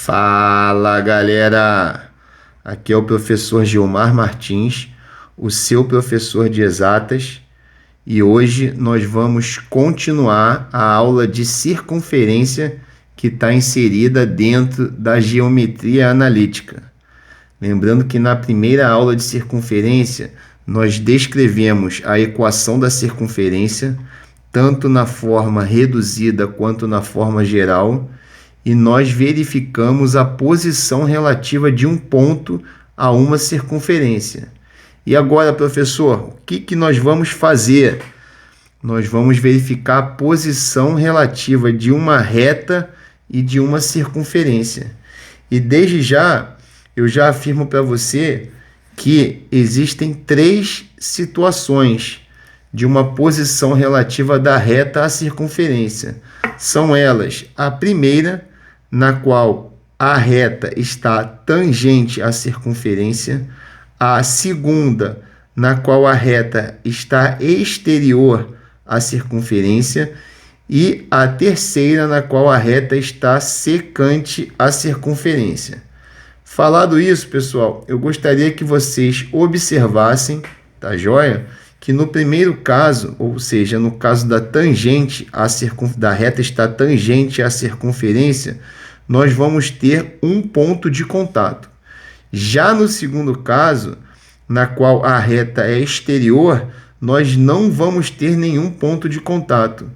Fala, galera! Aqui é o professor Gilmar Martins, o seu professor de exatas, e hoje nós vamos continuar a aula de circunferência que está inserida dentro da geometria analítica. Lembrando que na primeira aula de circunferência nós descrevemos a equação da circunferência, tanto na forma reduzida quanto na forma geral, e nós verificamos a posição relativa de um ponto a uma circunferência. E agora, professor, o que nós vamos fazer? Nós vamos verificar a posição relativa de uma reta e de uma circunferência. E desde já, eu já afirmo para você que existem 3 situações de uma posição relativa da reta à circunferência. São elas: a primeira, na qual a reta está tangente à circunferência; a segunda, na qual a reta está exterior à circunferência; e a terceira, na qual a reta está secante à circunferência. Falado isso, pessoal, eu gostaria que vocês observassem, tá joia? Que no primeiro caso, ou seja, no caso da tangente da reta está tangente à circunferência, nós vamos ter um ponto de contato. Já no segundo caso, na qual a reta é exterior, nós não vamos ter nenhum ponto de contato.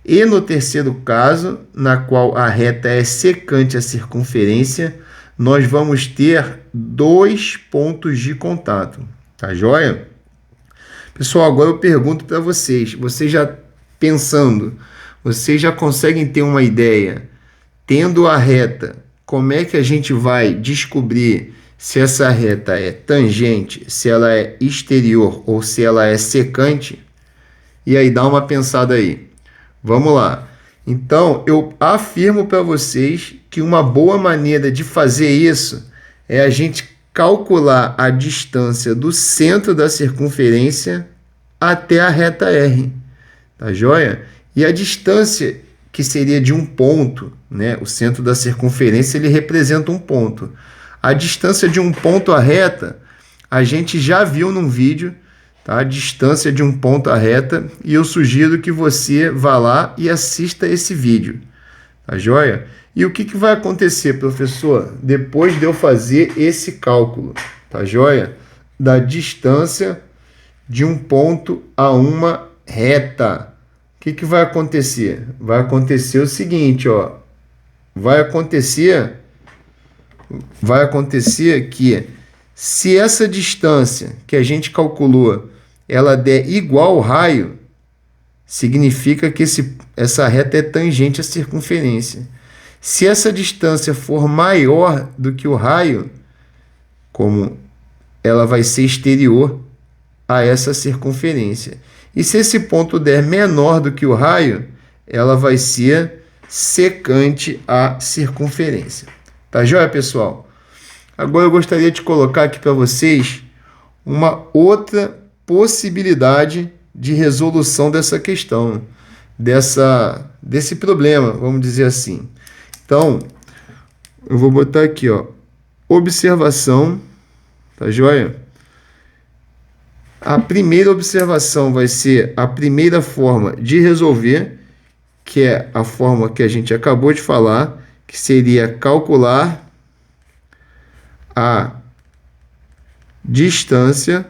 E no terceiro caso, na qual a reta é secante à circunferência, nós vamos ter 2 pontos de contato. Tá joia? Pessoal, agora eu pergunto para vocês já pensando, vocês já conseguem ter uma ideia, tendo a reta, como é que a gente vai descobrir se essa reta é tangente, se ela é exterior ou se ela é secante? E aí, dá uma pensada aí. Vamos lá. Então, eu afirmo para vocês que uma boa maneira de fazer isso é a gente calcular a distância do centro da circunferência até a reta R. Tá joia? E a distância que seria de um ponto, né? O centro da circunferência ele representa um ponto. A distância de um ponto à reta, a gente já viu num vídeo, tá? A distância de um ponto à reta, e eu sugiro que você vá lá e assista esse vídeo. Tá joia? E o que vai acontecer, professor, depois de eu fazer esse cálculo, tá joia? Da distância de um ponto a uma reta. O que vai acontecer? Vai acontecer o seguinte, ó. Vai acontecer que se essa distância que a gente calculou, ela der igual ao raio, significa que essa reta é tangente à circunferência. Se essa distância for maior do que o raio, como ela vai ser exterior a essa circunferência. E se esse ponto der menor do que o raio, ela vai ser secante à circunferência. Tá joia, pessoal? Agora eu gostaria de colocar aqui para vocês uma outra possibilidade de resolução dessa questão, desse problema, vamos dizer assim. Então, eu vou botar aqui, ó, observação, tá joia? A primeira observação vai ser a primeira forma de resolver, que é a forma que a gente acabou de falar, que seria calcular a distância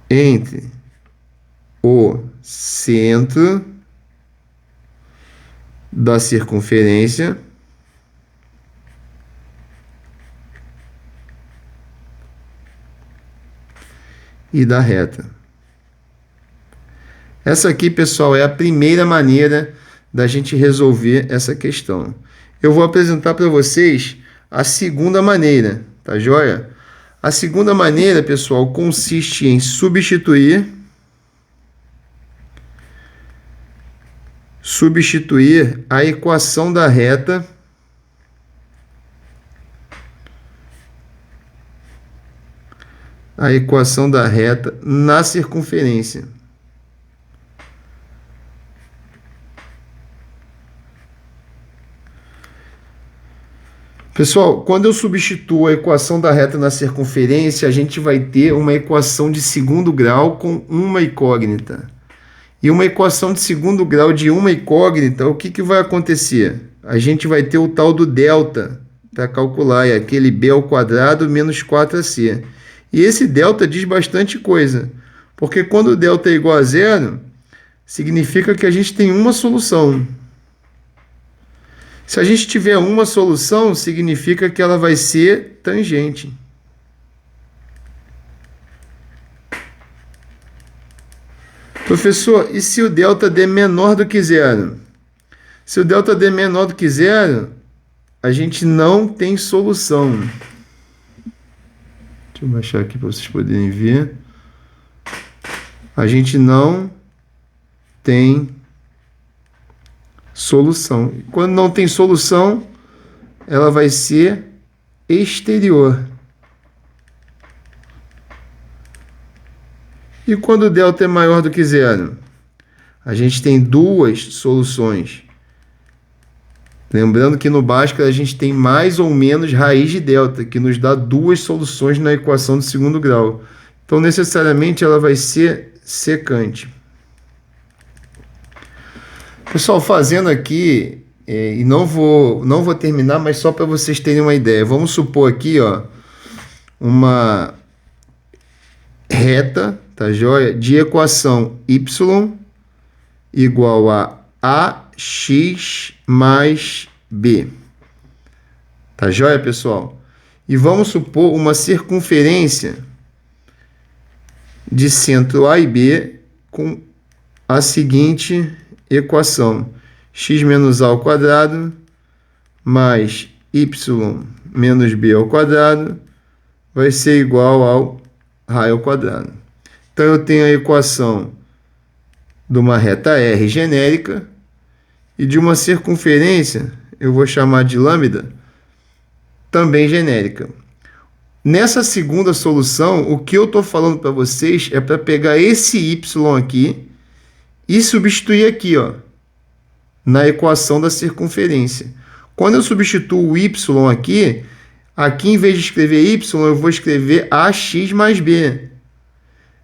entre o centro da circunferência e da reta. Essa aqui, pessoal, é a primeira maneira da gente resolver essa questão. Eu vou apresentar para vocês a segunda maneira, tá joia? A segunda maneira, pessoal, consiste em substituir a equação da reta na circunferência. Pessoal, quando eu substituo a equação da reta na circunferência, a gente vai ter uma equação de segundo grau com uma incógnita. E uma equação de segundo grau de uma incógnita, o que vai acontecer? A gente vai ter o tal do delta para calcular, é aquele b ao quadrado menos 4ac. E esse delta diz bastante coisa, porque quando o delta é igual a zero, significa que a gente tem uma solução. Se a gente tiver uma solução, significa que ela vai ser tangente. Professor, e se o delta d é menor do que zero? Se o delta d é menor do que zero, a gente não tem solução. Deixa eu baixar aqui para vocês poderem ver. A gente não tem solução. Quando não tem solução, ela vai ser exterior. E quando o delta é maior do que zero? A gente tem duas soluções. Lembrando que no Bhaskara a gente tem mais ou menos raiz de delta, que nos dá duas soluções na equação do segundo grau. Então, necessariamente, ela vai ser secante. Pessoal, fazendo aqui, e não vou terminar, mas só para vocês terem uma ideia. Vamos supor aqui, ó, uma reta, tá joia? De equação y igual a ax mais b. Tá joia, pessoal? E vamos supor uma circunferência de centro A e B com a seguinte equação: x menos a ao quadrado mais y menos b ao quadrado vai ser igual ao raio ao quadrado. Então, eu tenho a equação de uma reta R genérica e de uma circunferência, eu vou chamar de lambda, também genérica. Nessa segunda solução, o que eu estou falando para vocês é para pegar esse y aqui e substituir aqui, ó, na equação da circunferência. Quando eu substituo o y aqui em vez de escrever y, eu vou escrever ax mais b.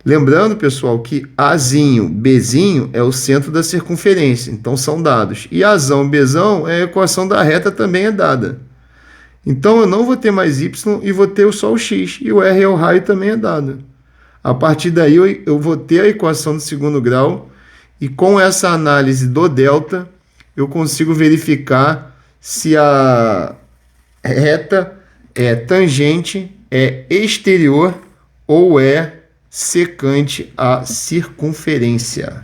Lembrando, pessoal, que Azinho, Bzinho é o centro da circunferência, então são dados. E Azão, Bzão, a equação da reta também é dada. Então, eu não vou ter mais y e vou ter só o x. E o r é o raio também é dado. A partir daí, eu vou ter a equação do segundo grau. E com essa análise do delta, eu consigo verificar se a reta é tangente, é exterior ou é secante à circunferência.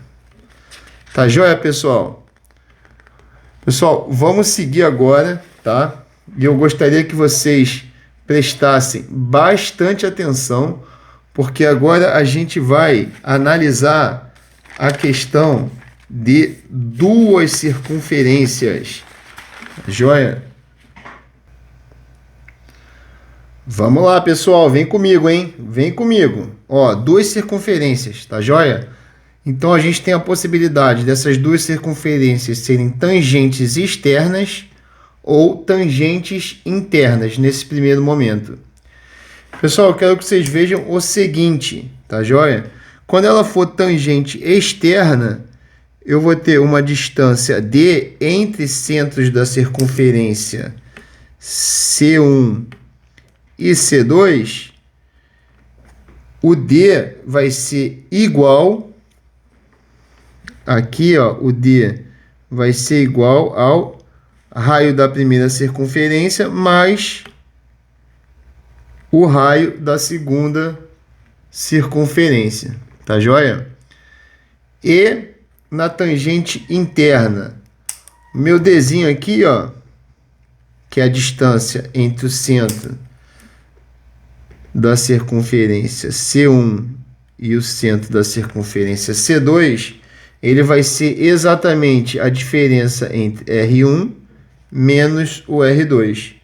Tá joia, pessoal? Pessoal, vamos seguir agora, tá? E eu gostaria que vocês prestassem bastante atenção, porque agora a gente vai analisar a questão de duas circunferências. Joia? Vamos lá, pessoal, vem comigo, hein? Vem comigo. Ó, duas circunferências, tá joia? Então, a gente tem a possibilidade dessas duas circunferências serem tangentes externas ou tangentes internas nesse primeiro momento. Pessoal, eu quero que vocês vejam o seguinte, tá joia? Quando ela for tangente externa, eu vou ter uma distância d entre centros da circunferência C1 e C2, o D vai ser igual, aqui ó, o D vai ser igual ao raio da primeira circunferência mais o raio da segunda circunferência, tá joia? E na tangente interna, meu Dzinho aqui, ó, que é a distância entre o centro da circunferência C1 e o centro da circunferência C2, ele vai ser exatamente a diferença entre R1 menos o R2.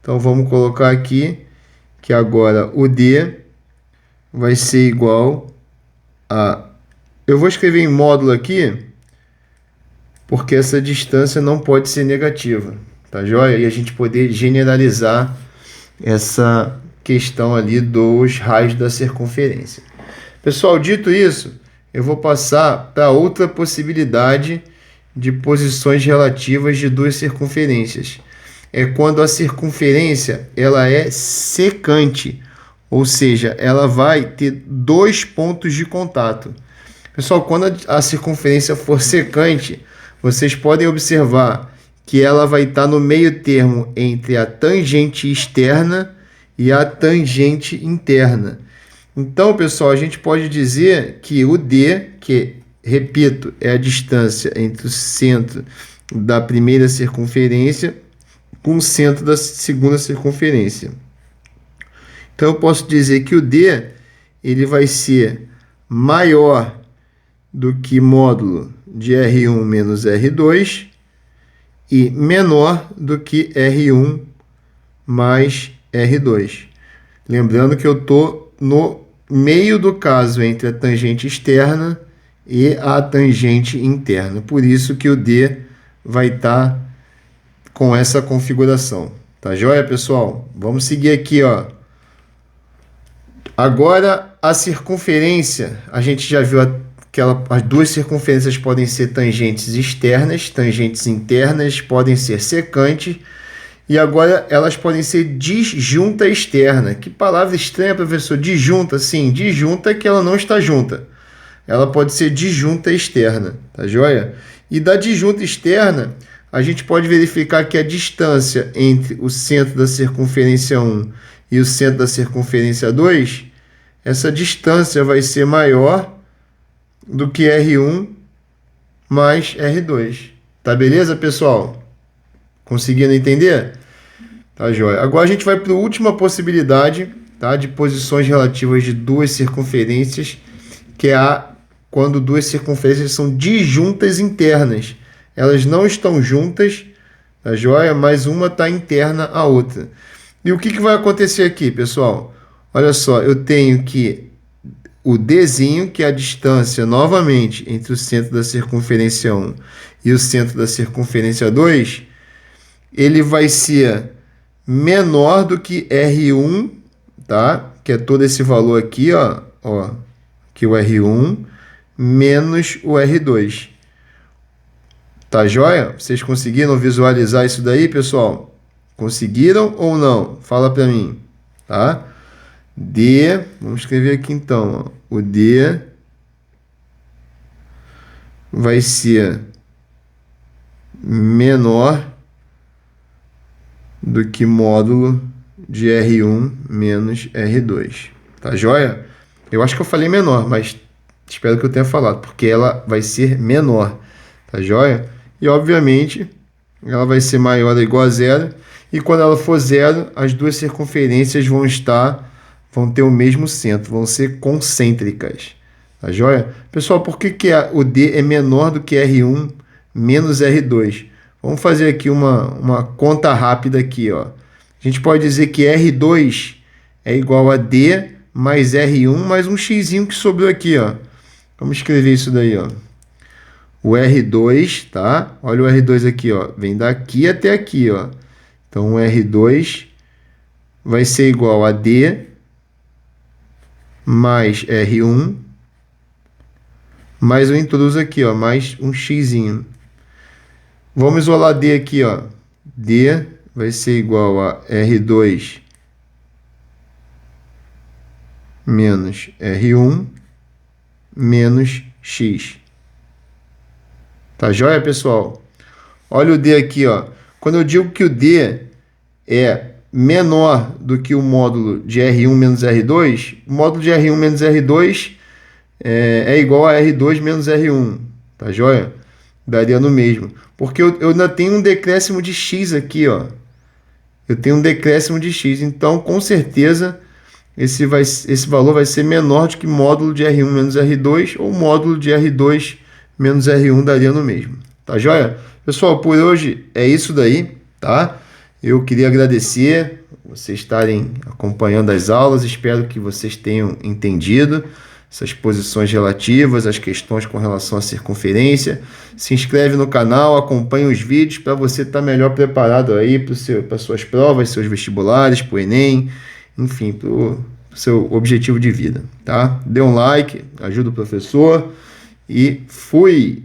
Então, vamos colocar aqui que agora o D vai ser igual a... Eu vou escrever em módulo aqui, porque essa distância não pode ser negativa, tá joia? E a gente poder generalizar essa questão ali dos raios da circunferência. Pessoal, dito isso, eu vou passar para outra possibilidade de posições relativas de duas circunferências. É quando a circunferência ela é secante, ou seja, ela vai ter dois pontos de contato. Pessoal, quando a circunferência for secante, vocês podem observar que ela vai estar no meio termo entre a tangente externa e a tangente interna. Então, pessoal, a gente pode dizer que o D, que, repito, é a distância entre o centro da primeira circunferência com o centro da segunda circunferência. Então, eu posso dizer que o D ele vai ser maior do que módulo de R1 menos R2 e menor do que R1 mais R2. Lembrando que eu estou no meio do caso entre a tangente externa e a tangente interna. Por isso que o D vai estar com essa configuração. Tá joia, pessoal? Vamos seguir aqui, ó. Agora, a circunferência, a gente já viu as duas circunferências podem ser tangentes externas, tangentes internas, podem ser secantes, e agora elas podem ser disjunta externa. Que palavra estranha, professor? Disjunta, sim, disjunta é que ela não está junta. Ela pode ser disjunta externa, tá joia? E da disjunta externa, a gente pode verificar que a distância entre o centro da circunferência 1 e o centro da circunferência 2, essa distância vai ser maior do que R1 mais R2. Tá beleza, pessoal? Conseguindo entender? Tá joia. Agora a gente vai para a última possibilidade, tá, de posições relativas de duas circunferências, que é quando duas circunferências são disjuntas internas. Elas não estão juntas, tá joia? Mas uma está interna à outra. E o que vai acontecer aqui, pessoal? Olha só, eu tenho que o Dzinho, que é a distância, novamente, entre o centro da circunferência 1 e o centro da circunferência 2, ele vai ser menor do que R1, tá? Que é todo esse valor aqui, ó, que o R1 menos o R2. Tá joia? Vocês conseguiram visualizar isso daí, pessoal? Conseguiram ou não? Fala para mim, tá? D, vamos escrever aqui então, ó. O D vai ser menor do que módulo de R1 menos R2. Tá joia? Eu acho que eu falei menor, mas espero que eu tenha falado, porque ela vai ser menor. Tá joia? E, obviamente, ela vai ser maior ou igual a zero. E quando ela for zero, as duas circunferências vão ter o mesmo centro, vão ser concêntricas. Tá joia? Pessoal, por que o D é menor do que R1 menos R2? Vamos fazer aqui uma conta rápida aqui, ó. A gente pode dizer que R2 é igual a D mais R1 mais um xzinho que sobrou aqui, ó. Vamos escrever isso daí, ó. O R2, tá? Olha o R2 aqui, ó. Vem daqui até aqui, ó. Então, o R2 vai ser igual a D mais R1 mais eu introduzo aqui, ó, mais um xzinho. Vamos isolar D aqui, ó. D vai ser igual a R2 menos R1 menos X. Tá joia, pessoal? Olha o D aqui, ó. Quando eu digo que o D é menor do que o módulo de R1 menos R2, o módulo de R1 menos R2 é igual a R2 menos R1. Tá joia? Daria no mesmo. Porque eu ainda tenho um decréscimo de X aqui, ó. Eu tenho um decréscimo de X. Então, com certeza, esse valor vai ser menor do que módulo de R1 menos R2 ou módulo de R2 menos R1 daria no mesmo. Tá joia? Pessoal, por hoje é isso daí, tá? Eu queria agradecer vocês estarem acompanhando as aulas. Espero que vocês tenham entendido. essas posições relativas, as questões com relação à circunferência. Se inscreve no canal, acompanha os vídeos para você estar melhor preparado aí para suas provas, seus vestibulares, para o Enem, enfim, para o seu objetivo de vida, tá? Dê um like, ajuda o professor e fui!